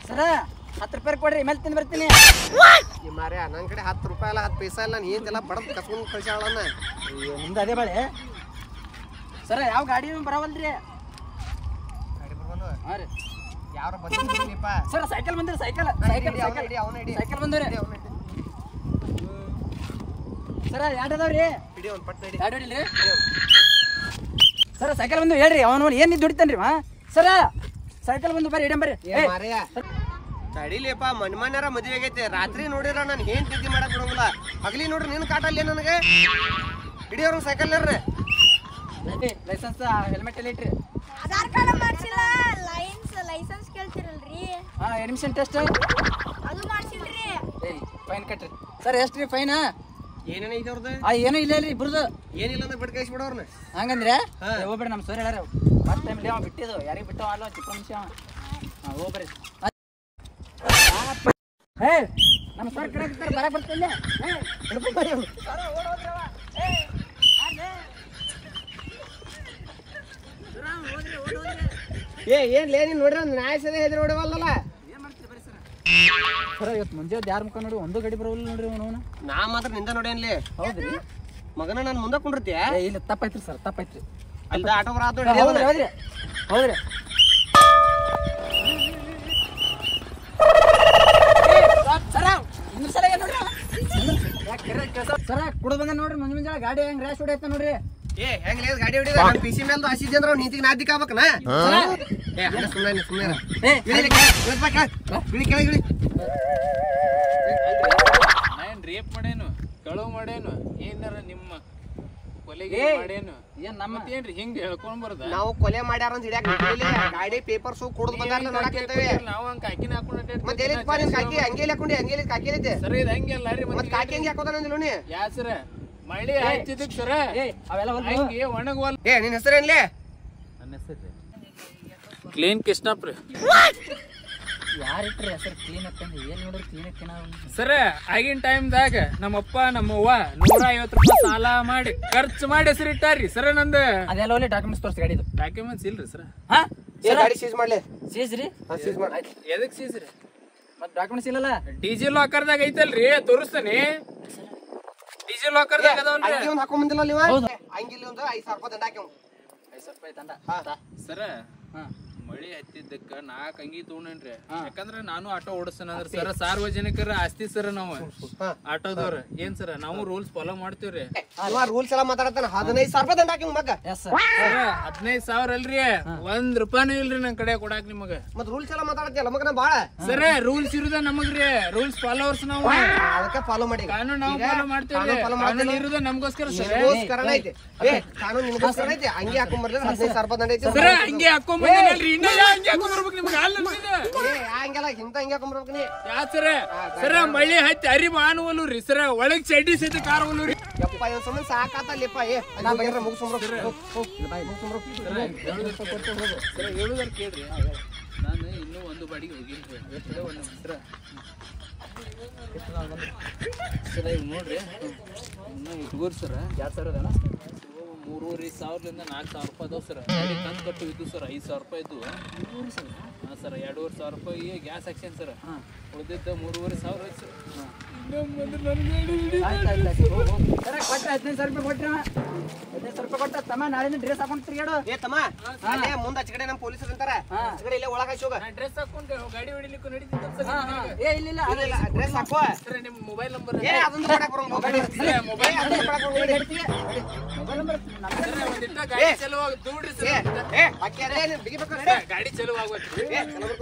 ಸರ 10 ರೂಪಾಯಿ ಕೊಡ್ರಿ ಮೇಲೆ ತಿಂದು ಬರ್ತೀನಿ ಮಾರ್ಯ ನನ್ನ ಕಡೆ 10 ರೂಪಾಯಿ ಅಲ್ಲ 10 ಪೈಸಾ ಇಲ್ಲ ಏನೆಲ್ಲ ಬಡದ್ ಕಸ್ಕೊಂಡು ಕಳ್ಸಾಳನ್ನ ನಿಮ್ದು ಅದೇ ಬಾಳೆ ಸರ ಯಾವ ಗಾಡಿ ಬರವಲ್ರಿ ಗಾಡಿ ಬರ್ಬಲ್ಲ ಹಾಂ ರೀ ಯಾರು ಬಂದಿದ್ದೀನಿಪ್ಪ ಸರ್ ಸೈಕಲ್ ಬಂದ್ರಿ ಸೈಕಲ್ ಸೈಕಲ್ ಬಂದವ್ರಿ ಸರ ಎರಡು ಅದಾವ್ರಿ ಹಿಡಿ ಒಂದು ಪಟ್ಟು ಹಿಡಿ ಎರಡು ಹಿಡಿಲ್ರಿ ಸರ ಸೈಕಲ್ ಬಂದು ಹೇಳ್ರಿ ಅವನು ಏನು ದುಡಿತಾನ್ರಿ ಮಾ ಸರ ಸೈಕಲ್ ಬಂದು ಬರ್ರಿ ಹಿಡಿಯಂ ಮಾರ್ಯ ತಡಿಲಿಯಪ್ಪ ಮನ್ಮನ್ಯಾರ ಮದುವೆ ಆಗೈತೆ ರಾತ್ರಿ ನೋಡಿರ ನಾನು ಏನ್ ತಿದ್ದಿ ಮಾಡಕ್ ಬಿಡಂಗಿಲ್ಲ ಹಗಲಿ ನೋಡ್ರಿ ನಿನ್ ಕಾಟಲ್ಲಿ ನನಗೆ ಹಿಡಿಯೋರು ಸೈಕಲ್ ಲೈಸೆನ್ಸ್ ಹೆಲ್ಮೆಟ್ ಎಲ್ಲ ಇಟ್ರಿ ಆಧಾರ್ ಕಾರ್ಡ್ ಮಾಡ್ಸಿಲ್ಲ ಲೈಸೆನ್ಸ್ ಕೇಳ್ತಿರಲ್ರಿ ಅಡ್ಮಿಷನ್ ಟೆಸ್ಟ್ ಅದು ಮಾಡ್ಸಿಲ್ರಿ ಫೈನ್ ಕಟ್ರಿ ಸರ್ ಎಷ್ಟ್ರಿ ಫೈನ್ ಏನೇನೈತೆ ಅವ್ರದ್ದು ಏನೂ ಇಲ್ಲ ರೀ ಇಬ್ರದ್ದು ಏನಿಲ್ಲ ಅಂದ್ರೆ ಬಿಟ್ಟು ಕಳಿಸ್ಬಿಡೋರ್ನ ಹಂಗಂದ್ರೆ ಹೋಗ್ಬೇಡಿ ನಮ್ಮ ಸರ್ ಹೇಳಾರ ಫಸ್ಟ್ ಟೈಮ್ ಅವ ಬಿಟ್ಟಿದ್ದು ಯಾರಿಗೆ ಬಿಟ್ಟವ ಅಲ್ಲ ಚಿಕ್ಕ ಮನುಷ್ಯ ಹಾಂ ಹೋಗ್ಬರ್ರಿ ಹೇ ನಮ್ಮ ಸರ್ ಕಡೆ ಬರಕ್ಕೆ ಬರ್ತಿಲ್ಲ ಏನ್ ಲೇ ನೀನ್ ನೋಡ್ರಿ ನ್ಯಾಯ ಸದೇ ಹೆದ್ರ ನೋಡಿವಲ್ಲ ಸರ್ ಇವತ್ತು ಮುಂಜಾನೆ ಯಾರ ಮುಖ ನೋಡಿ ಒಂದು ಗಡಿ ಬರೋಲ್ಲ ನೋಡ್ರಿ ಅವನು ನಾ ಮಾತ್ರ ನಿಂದ ನೋಡೇನ್ಲಿ ಹೌದ್ರಿ ಮಗನ ನಾನು ಮುಂದೆ ಕುಂಡಿರ್ತೀಯ ಇಲ್ಲ ತಪ್ಪಾಯ್ತ್ರಿ ಸರ್ ತಪ್ಪಾಯ್ತ್ರಿ ಅಲ್ದ ಆಟೋ ಬರಾತು ಹೌದ್ರಿ ಹೌದ್ರಿ ಹೌದ್ರಿ ಸರ ಕುಡಿದು ಬಂದ ನೋಡ್ರಿ ಮುಂಜಾನೆ ಗಾಡಿ ಹೆಂಗ್ ರ್ಯಾಶ್ ಹೊಡೆಯತ್ತ ನೋಡ್ರಿ ಏ ಹೆಂಗ್ ಗಾಡಿ ಹೊಡಿದ ನಾನು ಪಿಸಿ ಮೇಲೆ ಹಸಿದ್ದೆ ಅಂದ್ರೆ ಅವ್ನು ನೀತಿಗೆ ನಾದಿಕ್ ಆಗ್ಬೇಕನ ಏ ಹಂಗ ಸುಮ್ಮನೆ ಸುಮ್ಮನೆ ಗಿಳಿ ಕೆಳಗೆ ಗಿಳಿ ನಾನು ರೇಪ್ ಮಾಡೇನು ಕಳುವು ಮಾಡೇನು ಏನಾರ ನಿಮ್ಮ ಕೊಲೆಗೆ ಮಾಡೇನು ಏನ್ ನಮ್ಮ ಏನ್ರಿ ಹಿಂಗ್ ಹೇಳ್ಕೊಂಡ್ ಬರೋದ ನಾವು ಕೊಲೆ ಮಾಡ್ಯಾರ ಅಂತ ಹಿಡಿಯಾಕ ಗಾಡಿ ಪೇಪರ್ ಸೂ ಕುಡ್ದು ಬಂದಾರ ನೋಡಾಕಂತೇವೆ ನಾವು ಹಂಗ ಕಾಕಿನ ಹಾಕೊಂಡ್ ಮತ್ತೆ ಎಲ್ಲಿಪ್ಪ ನಿನ್ ಕಾಕಿ ಹಂಗೇಲಿ ಹಾಕೊಂಡಿ ಹಂಗೇಲಿ ಕಾಕಿ ಐತೆ ಸರ್ ಇದು ಹಂಗೆಲ್ಲ ರೀ ಮತ್ತೆ ಕಾಕಿ ಹೆಂಗೆ ಹಾಕೋದ ನಂದಿಲ್ಲ ನೀ ಯಾ ಸರ ಮಳಿ ಹಚ್ಚಿದಕ್ ಸರ ಅವೆಲ್ಲ ಹಂಗೆ ಒಣಗವಲ್ ಏ ನಿನ್ ಹೆಸರೇನ್ಲೇ ನನ್ನ ಹೆಸರು ಕ್ಲೀನ್ ಕೃಷ್ಣಪ್ಪ ರೀ ಯಾರಿಟ್ರಿ ಹೆಸರು ಕ್ಲೀನ್ ಹಾಕಂದ್ರೆ ಏನ್ ನೋಡ್ರಿ ಕ್ಲೀನ್ ಹಾಕಿನ ಸರ ಆಗಿನ ಟೈಮ್ದಾಗ ನಮ್ಮಪ್ಪ ನಮ್ಮವ್ವ 150 ರೂಪಾಯಿ ಸಾಲ ಮಾಡಿ ಖರ್ಚು ಮಾಡಿ ಹೆಸರಿಟ್ಟಾರ್ರಿ ಸರ ನಂದ ಅದೆಲ್ಲ ಒಳ್ಳೆ ಡಾಕ್ಯುಮೆಂಟ್ಸ್ ತೋರಿಸಿ ಗಾಡಿದು ಡಾಕ್ಯುಮೆಂಟ್ಸ್ ಇಲ್ರಿ ಸರ ಹಾ ಏ ಗಾಡಿ ಸೀಸ್ ಮಾಡ್ಲಿ ಸೀಸ್ ರೀ ಸೀಸ್ ಮಾಡಿ ಎದಕ್ ಸೀಸ್ರಿ ಮತ್ತೆ ಡಾಕ್ಯುಮೆಂಟ್ಸ್ ಇಲ್ಲಲ್ಲ ಡಿಜಿ ಲಾಕರ್ದಾಗ ಐತಲ್ರಿ ತೋರಿಸ್ತಾನೆ ಡಿಜಿ ಲಾಕರ್ದಾಗ ಅದಾವಲ್ರಿ ಅಂಗಿ ಒಂದು ಹಾಕೊಂಡ್ ಬಂದಿಲ್ಲ ನೀವು ಅಂಗಿಲಿ ಒಂದು 5,000 ರೂಪಾಯಿ ದಂಡ ಹಾಕ್ಯವ್ 5,000 ರೂಪಾಯಿ ದಂಡ ಸರ ಮಳಿ ಹತ್ತಿದ್ದಕ್ಕ 4 ಅಂಗಿ ತಗೊಂಡ್ರಿ ಯಾಕಂದ್ರ ನಾನು ಆಟೋ ಓಡಿಸ್ತಾನಂದ್ರ ಸರ ಸಾರ್ವಜನಿಕರ ಆಸ್ತಿ ಸರ ನಾವು ಆಟೋದವ್ರ ಏನ್ ಸರ ನಾವು ರೂಲ್ಸ್ ಫಾಲೋ ಮಾಡ್ತೀವ್ರಿ ರೂಲ್ಸ್ ಎಲ್ಲ ಮಾತಾಡತಾನ 15,000 ರೂಪಾಯಿ ದಂಡ ಹಾಕಿ ಮಗ ಎಸ್ ಸರ 15,000 ಅಲ್ರಿ 1 ರೂಪಾಯಿನೂ ಇಲ್ರಿ ನನ್ ಕಡೆ ಕೊಡಾಕ್ ನಿಮಗ ಮತ್ ರೂಲ್ಸ್ ಎಲ್ಲ ಮಾತಾಡತಿಯಲ್ಲ ಮಗನ ಬಾಳ ಸರ ರೂಲ್ಸ್ ಇರುದ ನಮಗ್ರಿ ರೂಲ್ಸ್ ಫಾಲೋವರ್ಸ್ ನಾವು ಅದಕ್ಕೆ ಫಾಲೋ ಮಾಡಿ ಕಾನೂನು ನಾವು ಫಾಲೋ ಮಾಡ್ತೇವ್ರಿ ಕಾನೂನು ಇರುದ ನಮ್ಗೋಸ್ಕರ ಸರ್ ನಿನಗೋಸ್ಕರ ಐತಿ ಏ ಕಾನೂನು ನಿನಗೋಸ್ಕರ ಐತಿ ಅಂಗಿ ಹಾಕೊಂಡ್ ಬರ್ಲಿಲ್ಲ 15,000 ರೂಪಾಯಿ ದಂಡ ಐತಿ ಸರ ಹಂಗೆ ಹಾಕೊಂಡ್ ಬಂದಿನಲ್ರಿ ಇನ್ನ ಹಂಗೆ ಹಾಕೊಂಡ್ ಬರ್ಬೇಕು ನಿಮ್ಗೆ ಹಾಲ್ ಏ ಹಂಗೆಲ್ಲ ಇಂತ ಹಂಗೆ ಹಾಕೊಂಡ್ ಬರ್ಬೇಕು ನೀ ಯಾ ಸರ ಮಳಿ ಹತ್ತಿ ಅರಿವು ಆನುವಲ್ಲು ರೀ ಸರ ಒಳಗ್ ಚಡ್ಡಿ ಸಹಿತ ಕಾರವಲ್ಲು ರೀ ಯಪ್ಪ ಇವ್ ಸುಮ್ಮನೆ ಸಾಕಾತಲ್ಲಿಪ್ಪ ಏ ನಾ ಬೈರ ಮುಗಿಸ್ಕೊಂಡ್ರು ಸರ ಹೇಳುದಾರ ಕೇಳ್ರಿ ನಾನು ಇನ್ನೂ ಒಂದು ಬಾಡಿಗೆ ಹೋಗಿಲ್ರಿ ಎಷ್ಟು ಒಂದು ಸರ ಸರ ಇವ್ ನೋಡ್ರಿ ಇನ್ನೂ ಇಟ್ಕೋರಿ ಸರ 2,000 ಅದಾನ 3,500ಲಿಂದ 4,000 ರೂಪಾಯಿ ಅದಾವ ಸರ್ ಗಾಡಿ ಕಂತು ಕಟ್ಟು ಇದ್ದು ಸರ್ 5,000 ರೂಪಾಯಿ ಇದ್ದು ಹಾಂ ಸರ್ 2,500 ರೂಪಾಯಿ ಗ್ಯಾಸ್ ಹಾಕ್ಸೇನ್ ಸರ್ ಉಳಿದಿದ್ದ 3,500 ಐತೆ ಸರ್ ಸರ ಕೊಟ್ರೆ 15,000 ರೂಪಾಯಿ ಕೊಟ್ರಿ 15,000 ರೂಪಾಯಿ ಕೊಟ್ಟ ತಮ್ಮ ನಾಳಿಂದ ಡ್ರೆಸ್ ಹಾಕೊಂಡು ತಿರ್ಗಾಡು ಏ ತಮ್ಮ ಅಲ್ಲೇ ಮುಂದೆ ಆಚೆ ಕಡೆ ನಮ್ಮ ಪೊಲೀಸರು ಅಂತಾರ ಆಚೆ ಕಡೆ ಇಲ್ಲೇ ಒಳಗೆ ಹಾಕಿ ಹೋಗ ಡ್ರೆಸ್ ಹಾಕೊಂಡು ಗಾಡಿ ಹೊಡಿಲಿಕ್ಕೂ ನಡೀತಿದ್ದ ಸರ್ ಏ ಇಲ್ಲ ಇಲ್ಲ ಡ್ರೆಸ್ ಹಾಕೋ ಸರ್ ನಿಮ್ಮ ಮೊಬೈಲ್ ನಂಬರ್ ಏ ಅದೊಂದು ಕೊಡಕ್ಕೆ ಬರೋಂಗ ಮೊಬೈಲ್ ಮೊಬೈಲ್ ನಂಬರ್ ಸರ್ ಒಂದಿಟ್ಟ ಗಾಡಿ ಚಲುವಾಗಿ ದೂಡ್ರಿ ಸರ್ ಏ ಹಾಕ್ಯಾರೆ ನೀನು ಬಿಗಿಬೇಕು ನಡಿ ಗಾಡಿ ಚಲುವಾಗೋಯ್ತು ಏ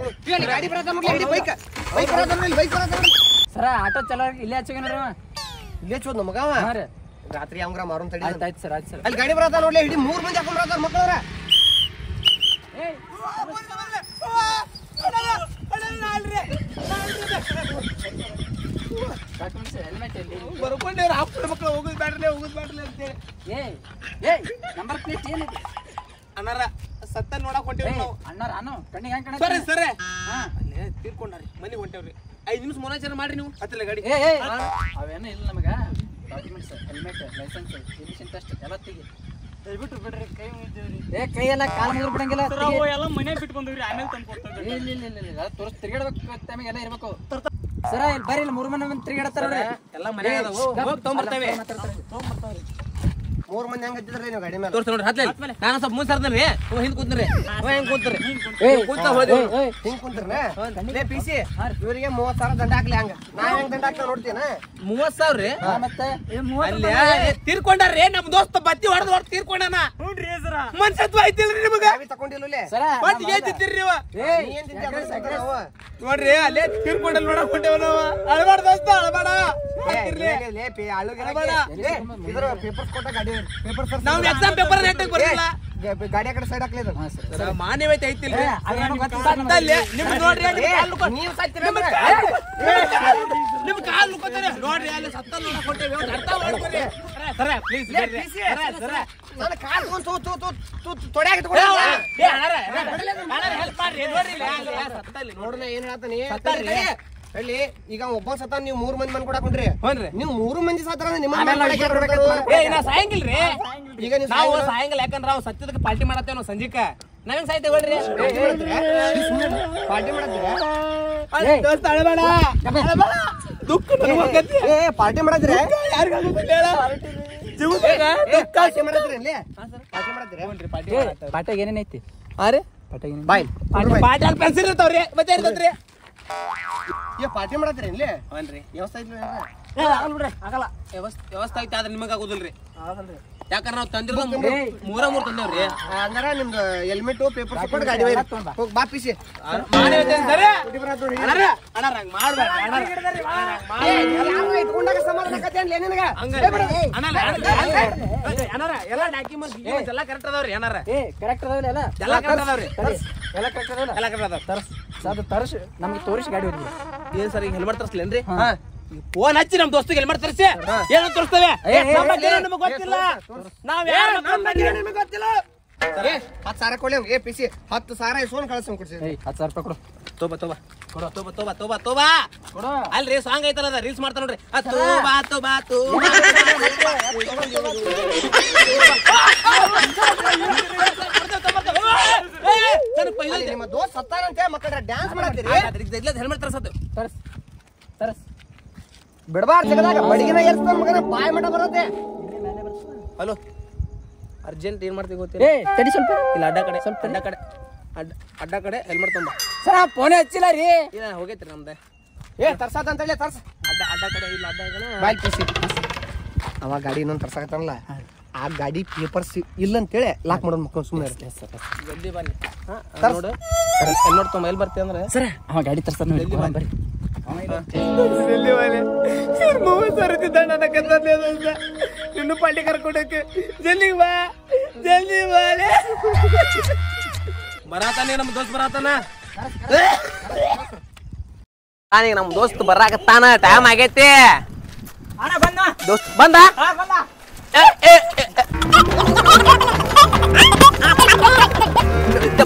ನೀ ಗಾಡಿ ಬರತ್ತ ನೋಡಿ ಬೈಕ್ ಬರತ್ತ ನೋಡಿ ಬೈಕ್ ಬರತ್ತ ಸರ ಆಟೋ ಚಲೋ ಇಲ್ಲೇ ಹಚ್ಚೋಗಿ ನೋಡ್ರಿ ಇಲ್ಲೇ ಚೋದ್ ನಮಗವ ಹಾಂ ರೀ ರಾತ್ರಿ ಅವಂಗ್ರ ಮಾರುನ್ ತಡಿ ಆಯ್ತು ಆಯ್ತು ಸರ್ ಆಯ್ತು ಸರ್ ಅಲ್ಲಿ ಗಾಡಿ ಬರತ್ತ ನೋಡ್ಲಿ ಹಿಡಿ 3 ಮಂದಿ ಹಾಕೊಂಡ್ ಬರತ್ತಾರ ಮಕ್ಕಳವ್ರ ಡಾಕ್ಯುಮೆಂಟ್ಸ್ ಹೆಲ್ಮೆಟ್ ಎಲ್ಲಿ ಬರ್ಕೊಂಡೇವ್ರು ಹಾಕ್ತಾರೆ ಮಕ್ಕಳು ಹೋಗೋದು ಬ್ಯಾಡ್ರಲೆ ಅಂತೇಳಿ ಏ ನಂಬರ್ ಪ್ಲೇಟ್ ಏನಿದೆ ಅಣ್ಣಾರ ಸತ್ತ ನೋಡಕ್ ಹೊಂಟೇವ್ರಿ ನಾವು ಅಣ್ಣಾರ ಅನ್ನು ಕಣ್ಣಿಗೆ ಹೆಂಗ್ ಸರಿ ಕಾಣತ್ತೆ ಸರಿ ಹಾಂ ಅಲ್ಲೇ ತೀರ್ಕೊಂಡಾರಿ ಮನೆಗೆ ಹೊಂಟೇವ್ರಿ 5 ನಿಮಿಷ ಮೊನಾಚಾರ ಮಾಡ್ರಿ ನೀವು ಹತ್ತಲ್ಲ ಗಾಡಿ ಅವೇನೋ ಇಲ್ಲ ನಮಗೆ documents helmet licence emission test ಎಲ್ಲ ತೆಗಿ ದಯವಿಟ್ಟು ಬಿಡ್ರಿ ಕೈ ಮುಗಿದೇವ್ರಿ. ಏ ಕೈ ಎಲ್ಲ ಕಾಲ ಮುಗಿದ್ರು ಬಿಡಂಗಿಲ್ಲ. ಎಲ್ಲ ಮನೆ ಬಿಟ್ಟು ಬಂದ್ರಿ ಆಮೇಲೆ ತಂದು ಕೊಡ್ತಾರೆ. ಇಲ್ಲ ತೋರಿಸ್ ತಿರ್ಗಾಡ್ಬೇಕು ಟೈಮಿಗೆ ಎಲ್ಲ ಇರ್ಬೇಕು. ಸರ ಇಲ್ಲಿ ಬರ್ರಿ ಇಲ್ಲಿ 3 ಮಂದಿ ತಿರ್ಗಾಡತ್ತಾರ ಎಲ್ಲ ಮನೆ ತಗೊಂಡ್ಬರ್ತೇವೆ. 3 ಮಂದಿ ಹೆಂಗ್ ಹತ್ತಿದ್ರಿ ನೀವು ಗಾಡಿ ಮೇಲೆ? ತೋರ್ಸ ನೋಡ್ರಿ ಹತ್ಲಿ ನಾನು ಸ್ವಲ್ಪ ಮುಂದೆ ಸರ್ದ್ರಿ ಹಿಂದ್ ಕೂತ್ರಿ ಹೆಂಗ್ ಕೂತ್ರಿ ಹಿಂಗ್ ಕುಂತ್ರಿ ಪಿಸಿ ಇವ್ರಿಗೆ 30,000 ದಂಡ ಹಾಕ್ಲಿ. ಹಂಗ ನಾವ್ ಹೆಂಗ್ ದಂಡ ಹಾಕ್ತಾವ ನೋಡ್ತೀನ? 30,000 ಮತ್ತೆ ಅಲ್ಲೇ ತೀರ್ಕೊಂಡಾರ್ರಿ ನಮ್ ದೋಸ್ತ ಬತ್ತಿ ಹೊಡೆದ್ ತೀರ್ಕೊಂಡಾನ. ಮನ್ಸತ್ವ ಐತಿಲ್ರಿ ನಿಮಗ? ತಗೊಂಡಿಲ್ಲ ಸರ ಮತ್ ಏನ್ ತಿಂತೀರಿ ನೀವು? ನೋಡ್ರಿ ಅಲ್ಲೇ ತೀರ್ಕೊಂಡಲ್ ನೋಡಕ್ ಹೊಂಟೇವ ನಾವು. ಅಳಬೇಡ ದೋಸ್ತ ಅಳಬೇಡ. ಪೇಪರ್ಸ್ ಕೊಟ್ಟ ಗಾಡಿ ಪೇಪರ್ಸ್ ನಾವ್ ಎಕ್ಸಾಮ್ ಪೇಪರ್ ನೆಟ್ಟಗ್ ಬರ್ಲಿಲ್ಲ. ಗಾಡಿ ಆ ಕಡೆ ಸೈಡ್ ಹಾಕ್ಲಿಲ್ಲ. ಮಾನ್ಯತೆ ಐತಿಲ್ರಿ ಸತ್ತಲ್ಲಿ ನಿಮ್ಗೆ ನೋಡ್ರಿ ನೀವು ನಿಮ್ ಕಾಲ್ ನುಕ್ಕೋತಾರೆ ನೋಡ್ರಿ ಅಲ್ಲಿ ಸತ್ತ ನೋಡಕ್ ಹೊಂಟೇವಿ. ಅರ್ಥ ಮಾಡ್ಕೊರಿ ಸರ ಪ್ಲೀಸ್ ನನ್ನ ಕಾಲ್ ತೊಡ್ಯಾಗ ಹೆಲ್ಪ್ ಮಾಡ್ರಿ ನೋಡ್ರಿ ಸತ್ತಲ್ಲಿ ನೋಡ್ರಿ ಏನ್ ಹೇಳ್ತಾನೆ ಹೇಳಿ. ಈಗ ಒಬ್ಬ ಸತ ನೀವು 3 ಮಂದಿ ಮನ್ ಕೊಡಾಕೊಂಡ್ರಿ. ನೀವು 3 ಮಂದಿ ಸತ್ತಾರ ನಿಮ್ಮ ಸಾಯಂಗಿಲ್ರಿ. ಈಗ ನಾವು ಸಾಯಂಕಾಲ ಯಾಕಂದ್ರ ನಾವು ಸತ್ಯದಕ್ಕೆ ಪಾರ್ಟಿ ಮಾಡತ್ತೇವ್ ನಾವು ಸಂಜಿಕ ನಾವೇನ್ ಸಾಯ್ತೇವ್ ಹೇಳ್ರಿ. ಪಾರ್ಟಿ ಮಾಡತ್ತೀರ? ದೋಸ್ತ ಅಳಬೇಡ ದುಃಖ ಪಾರ್ಟಿ ಮಾಡತ್ತೀರ? ಪಾರ್ಟಿ ಮಾಡತ್ತೀರಿ? ಪಾಟ್ಯಾಗ ಏನೇನೈತಿ? ಬಾಯ್ ಪಾರ್ಟಿ ಅಲ್ಲಿ ಪೆನ್ಸಿಲ್ ಇರ್ತಾವ್ರಿ ಮತ್ತೆ ಇರ್ತೈತ್ರಿ. ಪಾರ್ಟಿ ಮಾಡತ್ತೀರಿ ಇಲ್ಲಿ? ವ್ಯವಸ್ಥೆ ಐತಿ ಆಗಲ್ಲ ವ್ಯವಸ್ಥೆ ಐತಿ ಆದ್ರೆ ನಿಮಗ ಆಗುದಿಲ್ರಿ. ಯಾಕಂದ್ರ ನಾವ್ ತಂದಿರೋದು 3 ತಂದೇವ್ರಿ. ಅಂದ್ರ ನಿಮ್ದು ಹೆಲ್ಮೆಟ್ ಪೇಪರ್ ಕೊಟ್ಟು ಗಾಡಿ ಹೋಗಿ ಬಾ ಪಿಸಿ ಇಟ್ಕೊಂಡಾಗ ಸಮಾಧಾನ ನಿನಗ ಎಲ್ಲ ಡಾಕ್ಯುಮೆಂಟ್ಸ್ ಎಲ್ಲ ಕರೆಕ್ಟ್ ಅದಾವ್ರಿ ಏನಾರ ಕರೆಕ್ಟ್ ಅದಾವಲ್ಲ ಎಲ್ಲ ಕರೆಕ್ಟ್ ಅದಾವ್ರಿ ಎಲ್ಲ ಕರೆಕ್ಟ್ ಅದಾವಲ್ಲ ಎಲ್ಲ ಕರೆಕ್ಟ್ ಅದಾವ. ಅದು ತರ್ಸಿ ನಮ್ಗೆ ತೋರಿಸಿ ಗಾಡಿ ಹೋದ್ವಿ. ಏನ್ ಸರ್ ಈಗ ಹೆಲ್ಮೆಟ್ ತರ್ಸ್ಲೇನ್ರಿ? ಫೋನ್ ಹಚ್ಚಿ ನಮ್ ದೋಸ್ತಿಗೆ ಹೆಲ್ಮೆಟ್ ತರಿಸಿ ಏನೋ ತೋರಿಸ್ತೇವೆ. ನಮಗ್ ಗೊತ್ತಿಲ್ಲ ನಾವ್ ಯಾರು ನಿಮಗ್ ಗೊತ್ತಿಲ್ಲ. 10,000 ಕೊಡ್ಲಿ ಏ ಪಿಸಿ 10,000 ಇಸ್ಕೊಂಡ್ ಕಳ್ಸಂಗ್ ಕೊಡ್ಸಿ. 10,000 ರೂಪಾಯಿ ಕೊಡು. ತೋಬಾ ತೋಬಾ ಕೊಡೋ ತೋಬಾ ತೋಬಾ ತೋಬಾ ತೋಬಾ ಕೊಡೋ. ಅಲ್ರಿ ಸಾಂಗ್ ಐತಲ್ಲ ಅದ ರೀಲ್ಸ್ ಮಾಡ್ತಾರ ನೋಡ್ರಿ. ತೋಬಾ ತೋಬಾ ತೋಬಾ ನಿಮ್ಮ ದೋಸ್ತ್ ಸತ್ತಾನಂತೆ ಮಕ್ಕಳ ಡ್ಯಾನ್ಸ್ ಮಾಡತ್ತೀರಿ. ಹೆಲ್ಮೆಟ್ ತರ್ಸತ್ತು ತರಸ್ ಬಿಡಬಾರ್ದು ಜಗದಾಗ ಬಡಿಗಿನ ಏರ್ಸ್ತಾನ ಮಗನ ಬಾಯ್ ಮಠ ಬರತ್ತೆ. ಹಲೋ ಅರ್ಜೆಂಟ್ ಏನ್ ಮಾಡ್ತೀವಿ ಗೊತ್ತಿಲ್ಲ. ತಡಿ ಸ್ವಲ್ಪ ಇಲ್ಲ ಅಡ್ಡ ಕಡೆ ಸ್ವಲ್ಪ ಅಡ್ಡ ಕಡೆ ಹೆಲ್ಮೆಟ್ ತುಂಬ ಸರ ಫೋನ್ ಹಚ್ಚಿಲ್ಲ ರೀ. ಇಲ್ಲ ಹೋಗೈತ್ರಿ ನಮ್ದೆ. ತರ್ಸಾತ ಅಂತ ಹೇಳಿ ತರ್ಸ ಅಡ್ಡ ಕಡೆ ಇಲ್ಲ ಅಡ್ಡ ಬಾಯ್ ಪಿಸಿ ಅವ ಗಾಡಿ ಇನ್ನೊಂದು ತರ್ಸಾಕತ್ತಾನಲ್ಲ ಆ ಗಾಡಿ ಪೇಪರ್ಸ್ ಇಲ್ಲ ಅಂತೇಳಿ ಲಾಕ್ ಮಾಡೋದು ಮಕ್ಕಳು ಸುಮ್ಮನೆ ಜಲ್ದಿ ಬನ್ನಿ. ನೋಡು ಹೆಲ್ಮೆಟ್ ತುಂಬ ಎಲ್ಲಿ ಬರ್ತೀವಿ ಅಂದ್ರೆ ಸರ ಅವ ಗಾಡಿ ತರ್ಸ ಬರ್ರಿ. ಇನ್ನು ಪಾರ್ಟಿ ಕರ್ಕೊಂಡೋಕೆ ಜಲ್ದಿ ಬಾ ಜಲ್ದಿ ಬಾಲೆ ಬರಾತಾನೆ ನಮ್ ದೋಸ್ತ್ ಬರಾತಾನ. ನಾನೀಗ ನಮ್ ದೋಸ್ತ್ ಬರಾಕತ್ತಾನ. ಟೈಮ್ ಆಗೈತಿ. ದೋಸ್ತ್ ಬಂದ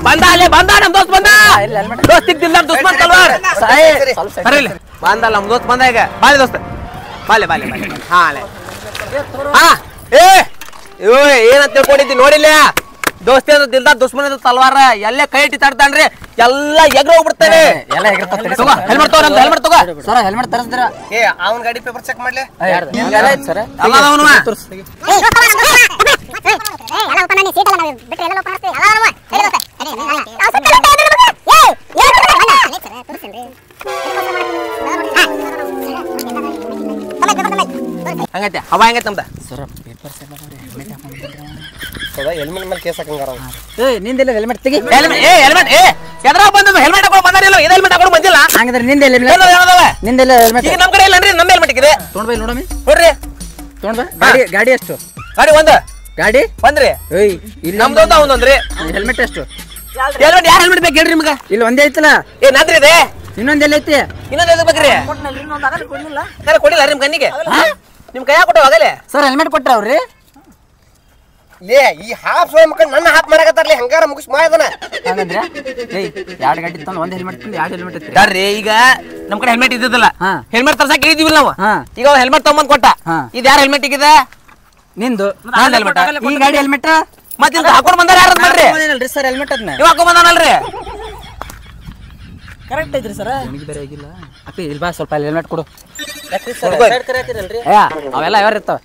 ಬಂದ ಅಲ್ಲೇ ಬಂದ ನಮ್ ದೋಸ್ತ್ ಬಂದ. ದೋಸ್ತಿಗ್ ದಿನ ದುಶ್ಮನ್ ತಲ್ವಾರ್ ಸರಿ ಬಂದಲ್ಲ ನಮ್ ದೋಸ್ತ್ ಬಂದ. ಈಗ ಬಾಲೆ ದೋಸ್ತ ಬಾಲೆ ಬಾಲೆ ಬಾಲೆ ಹಾ ಅಲ್ಲೇ ಹಾ ಏನಂತ ತಿಳ್ಕೊಂಡಿದ್ದಿ ನೋಡಿಲ್ಲ. ದೋಸ್ತಿ ಅಂದ್ರೆ ದಿಲ್ದ ದುಶ್ಮನ್ ತಲ್ವಾರ ಎಲ್ಲೇ ಕೈ ಇಟ್ಟಿ ತಡ್ತಾನ್ರಿ ಎಲ್ಲ ಎಗ್ರ ಹೋಗ್ಬಿಡ್ತಾನೆ. ಎಲ್ಲ ಹೆಲ್ಮೆಟ್ ತಗೋ ನಮ್ದು ಹೆಲ್ಮೆಟ್ ತಗೋ. ಸರ ಹೆಲ್ಮೆಟ್ ತರಿಸ್ದಿರ ಅವನ್ ಗಾಡಿ ಪೇಪರ್ ಚೆಕ್ ಮಾಡ್ಲಿ. ಸರ ಅವನು ಹಂಗೈತೆ ಹವಾ ಹೆಂಗೈತೆ ನಮ್ದ. ಸರ ಪೇಪರ್ಸ್ ಎಲ್ಲ ಹೆಲ್ಮೆಟ್ ಹಾಕೊಂಡಿದ್ರಿ. ಹೆಲ್ಮೆಟ್ ಮೇಲೆ ಕೇಸ್ ಹಾಕಂಗಾರ ನಿಂದೆಲ್ಲ ಹೆಲ್ಮೆಟ್ ತೆಗಿ. ಹೆಲ್ಮೆಟ್ ಎದ್ರಾಗ ಬಂದ ಹೆಲ್ಮೆಟ್ ಹಾಕೊಂಡು ಬಂದಾರಿಲ್ಲ ಇದು ಹೆಲ್ಮೆಟ್ ಹಾಕೊಂಡು ಬಂದಿಲ್ಲ. ಹಂಗಂದ್ರೆ ನಿಂದೆಲ್ಲ ನಿಂದೆಲ್ಲ ಹೆಲ್ಮೆಟ್ ಈಗ ನಮ್ ಕಡೆ ಇಲ್ಲ ನಮ್ಮ ಹೆಲ್ಮೆಟ್ ಇದೆ ತೊಗೊಂಡ್ ಬೈ ನೋಡಮ್ಮಿ. ನೋಡ್ರಿ ತೊಗೊಂಡ್ ಬಾ. ಗಾಡಿ ಗಾಡಿ ಎಷ್ಟು? ಗಾಡಿ ಒಂದು ಗಾಡಿ ಬಂದ್ರಿ ಏಯ್ ಇಲ್ಲಿ ನಮ್ದು ಒಂದೊಂದ್ರಿ ಹೆಲ್ಮೆಟ್ ಎಷ್ಟು? ಹೆಲ್ಮೆಟ್ ಯಾರು ಹೆಲ್ಮೆಟ್ ಬೇಕು ಹೇಳ್ರಿ ನಿಮ್ಗ? ಇಲ್ಲಿ ಒಂದೇ ಐತಲ್ಲ ಏನಾದ್ರಿ ಇದೆ ಇನ್ನೊಂದೆಲ್ಲ ಐತಿ. ಇನ್ನೊಂದು ಎದಕ್ ಬೇಕ್ರಿ? ಕೊಡಿಲ್ಲ ನಿಮ್ ಕಣ್ಣಿಗೆ ನಿಮ್ ಕೈಯಾಗ ಕೊಟ್ಟವಾಗಲೇ ಸರ್ ಹೆಲ್ಮೆಟ್ ಕೊಟ್ರ ಅವ್ರಿ? ಲೇ ಈ ಹಾಫ್ ಸೋಯ್ ಮಕ್ಕ ನನ್ನ ಹಾಫ್ ಮಾಡಕತ್ತಾರ್ಲಿ ಹಂಗಾರ ಮುಗಿಸ್ ಮಾಯದನ. ಹಂಗಂದ್ರೆ ಏಯ್ 2 ಗಾಡಿ ತಂದು 1 ಹೆಲ್ಮೆಟ್ ತಂದು 2 ಹೆಲ್ಮೆಟ್ ಐತ್ರಿ. ಯಾರ್ರಿ ಈಗ ನಮ್ ಕಡೆ ಹೆಲ್ಮೆಟ್ ಇದ್ದಿದ್ದಲ್ಲ ಹೆಲ್ಮೆಟ್ ತರ್ಸಕ್ ಹೇಳಿದಿವಿಲ್ಲ ನಾವು. ಈಗ ಹೆಲ್ಮೆಟ್ ತಗೊಂಬಂದ್ ಕೊಟ್ಟ. ಇದು ಯಾರ ಹೆಲ್ಮೆಟ್ ಇದೆ? ನಿಂದು ಹೆಲ್ಮೆಟ್ ಈ ಗಾಡಿ ಹೆಲ್ಮೆಟ್ ಮತ್ತೆ ಇಂತ ಹಾಕೊಂಡ್ ಬಂದಾರ ಯಾರು ಬಂದಿನಲ್ರಿ ಸರ್ ಹೆಲ್ಮೆಟ್ ಅದನ್ನ ನೀವು ಹಾಕೊಂಡ್ ಬಂದಾನಲ್ರಿ ಕರೆಕ್ಟ್ ಐತ್ರಿ ಸರ್ ನಿಮಗೆ ಬೇರೆ ಆಗಿಲ್ಲ ಅಪ್ಪಿ ಇಲ್ಲಿ ಬಾ ಸ್ವಲ್ಪ ಹೆಲ್ಮೆಟ್ ಕೊಡು ಅವೆಲ್ಲ ಯಾರು ಇರ್ತಾವ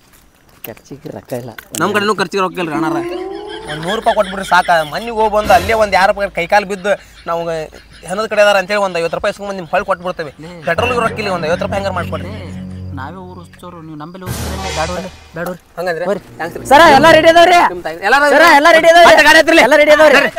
ಖರ್ಚಿಗೆ ರೊಕ್ಕ ಇಲ್ಲ ನಮ್ ಕಡೆನೂ ಖರ್ಚಿಗೆ ರೊಕ್ಕ ಇಲ್ರಿ ಅಣ್ಣಾರ ಒಂದು 100 ರೂಪಾಯಿ ಕೊಟ್ಬಿಡ್ರಿ ಸಾಕ ಮನೆಗೆ ಹೋಗಿ ಬಂದು ಅಲ್ಲೇ ಒಂದು 2 ರೂಪಾಯಿ ಕೈಕಾಲು ಬಿದ್ದು ನಾವು ಹೆಣದ ಕಡೆ ಅದಾರ ಅಂತೇಳಿ ಒಂದು 50 ರೂಪಾಯಿ ಇಸ್ಕೊಂಡ್ ನಿಮ್ ಹೊಳ್ ಕೊಟ್ಬಿಡ್ತೇವೆ ಪೆಟ್ರೋಲ್ಗೆ ರೊಕ್ಕ ಇಲ್ಲಿ ಒಂದು 50 ರೂಪಾಯಿ ಹೆಂಗಾರ ಮಾಡ್ಕೊಡ್ರಿ ನಾವೇ ಊರು ಉಸ್ತೋರು ನೀವು ನಂಬಲ್ಲಿ ಬೇಡವ್ರಿ ಹಂಗಂದ್ರೆ ಸರ ಎಲ್ಲ ರೆಡಿ ಅದಾವ್ರಿ ಎಲ್ಲ ರೆಡಿ ಅದಾವ್ರಿ ಎಲ್ಲ ರೆಡಿ ಅದಾವ್ರಿ